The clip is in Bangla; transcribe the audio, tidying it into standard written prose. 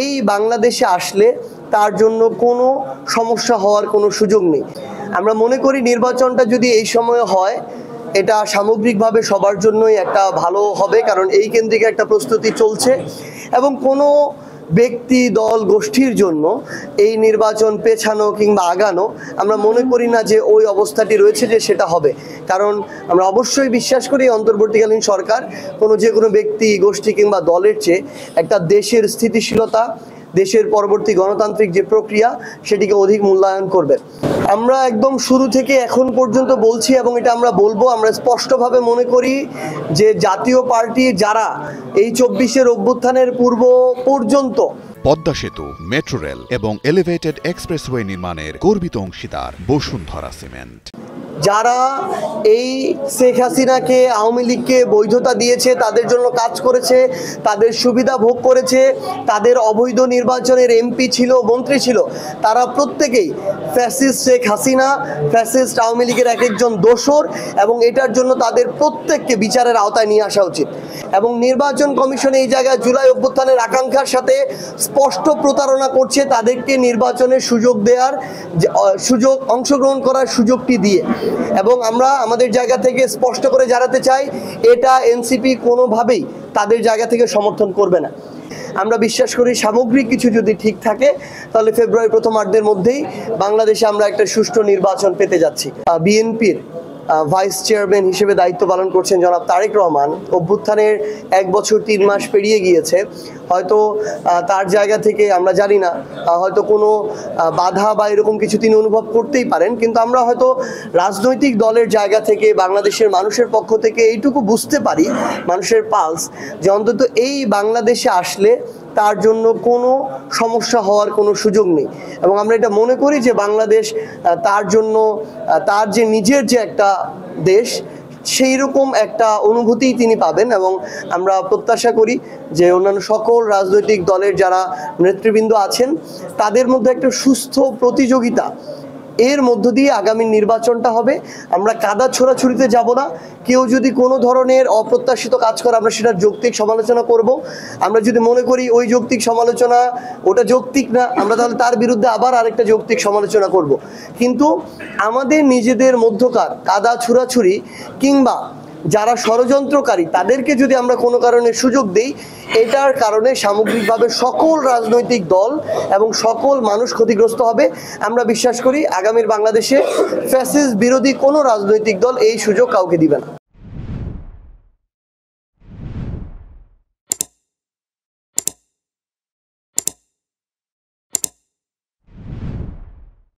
এই বাংলাদেশে আসলে তার জন্য কোনো সমস্যা হওয়ার কোনো সুযোগ নেই। আমরা মনে করি নির্বাচনটা যদি এই সময়ে হয় এটা সামগ্রিকভাবে সবার জন্যই একটা ভালো হবে, কারণ এই কেন্দ্রিক একটা প্রস্তুতি চলছে এবং কোনো ব্যক্তি দল গোষ্ঠীর জন্য এই নির্বাচন পেছানো কিংবা আগানো আমরা মনে করি না যে ওই অবস্থাটি রয়েছে যে সেটা হবে। কারণ আমরা অবশ্যই বিশ্বাস করি অন্তর্বর্তীকালীন সরকার যে কোনো ব্যক্তি গোষ্ঠী কিংবা দলের চেয়ে একটা দেশের স্থিতিশীলতা, দেশের পরবর্তী গণতান্ত্রিক যে প্রক্রিয়া সেটিকে অধিক মূল্যায়ন করবে। আমরা একদম শুরু থেকে এখন পর্যন্ত বলছি এবং এটা আমরা বলবো, আমরা স্পষ্টভাবে মনে করি যে জাতীয় পার্টি যারা এই 24-এর অভ্যুত্থানের পূর্ব পর্যন্ত পদ্মা সেতু, মেট্রো রেল এবং এলিভেটেড এক্সপ্রেসওয়ে নির্মাণের গর্বিত অংশীদার বসুন্ধরা সিমেন্ট, যারা এই শেখ হাসিনাকে, আওয়ামী লীগকে বৈধতা দিয়েছে, তাদের জন্য কাজ করেছে, তাদের সুবিধা ভোগ করেছে, তাদের অবৈধ নির্বাচনের এমপি ছিল, মন্ত্রী ছিল, তারা প্রত্যেকেই ফ্যাসিস্ট শেখ হাসিনা, ফ্যাসিস্ট আওয়ামী লীগের এক একজন দোসর এবং এটার জন্য তাদের প্রত্যেককে বিচারের আওতায় নিয়ে আসা উচিত। এবং নির্বাচন কমিশন এই জায়গায় জুলাই অভ্যুত্থানের আকাঙ্ক্ষার সাথে স্পষ্ট প্রতারণা করছে, তাদেরকে নির্বাচনের সুযোগ দেওয়ার অংশগ্রহণ করার সুযোগটি দিয়ে। এবং আমরা আমাদের জায়গা থেকে স্পষ্ট করে জানাতে চাই, এটা এনসিপি কোনোভাবেই তাদের জায়গা থেকে সমর্থন করবে না। আমরা বিশ্বাস করি সামগ্রিক কিছু যদি ঠিক থাকে তাহলে ফেব্রুয়ারি প্রথম 8 দিনের মধ্যেই বাংলাদেশে আমরা একটা সুষ্ঠু নির্বাচন পেতে যাচ্ছি। বিএনপির ভাইস চেয়ারম্যান হিসেবে দায়িত্ব পালন করছেন জনাব তারেক রহমান। অভ্যুত্থানের 1 বছর 3 মাস পেরিয়ে গিয়েছে। হয়তো তার জায়গা থেকে আমরা জানি না, হয়তো কোনো বাধা বা এরকম কিছু তিনি অনুভব করতেই পারেন, কিন্তু আমরা হয়তো রাজনৈতিক দলের জায়গা থেকে বাংলাদেশের মানুষের পক্ষ থেকে এইটুকু বুঝতে পারি, মানুষের পালস, যে অন্তত এই বাংলাদেশে আসলে তার জন্য কোনো সমস্যা হওয়ার কোনো সুযোগ নেই। এবং আমরা এটা মনে করি যে বাংলাদেশ তার জন্য, তার যে নিজের যে একটা দেশ, সেই রকম একটা অনুভূতি তিনি পাবেন। এবং আমরা প্রত্যাশা করি যে অন্যান্য সকল রাজনৈতিক দলের যারা নেতৃবৃন্দ আছেন তাদের মধ্যে একটা সুস্থ প্রতিযোগিতা, এর মধ্য দিয়ে আগামী নির্বাচনটা হবে। আমরা কাদা ছোড়াছুড়িতে যাব না। কেউ যদি কোনো ধরনের অপ্রত্যাশিত কাজ করে আমরা সেটার যৌক্তিক সমালোচনা করব। আমরা যদি মনে করি ওই যৌক্তিক সমালোচনা ওটা যৌক্তিক না, আমরা তাহলে তার বিরুদ্ধে আবার আরেকটা যৌক্তিক সমালোচনা করব। কিন্তু আমাদের নিজেদের মধ্যকার কাদা ছোড়াছুড়ি কিংবা যারা ষড়যন্ত্রকারী তাদেরকে যদি আমরা কোনো কারণে সুযোগ দিই, এটার কারণে সামগ্রিকভাবে সকল রাজনৈতিক দল এবং সকল মানুষ ক্ষতিগ্রস্ত হবে। আমরা বিশ্বাস করি আগামীর বাংলাদেশে ফ্যাসিস্ট বিরোধী কোনো রাজনৈতিক দল এই সুযোগ কাউকে দিবে না।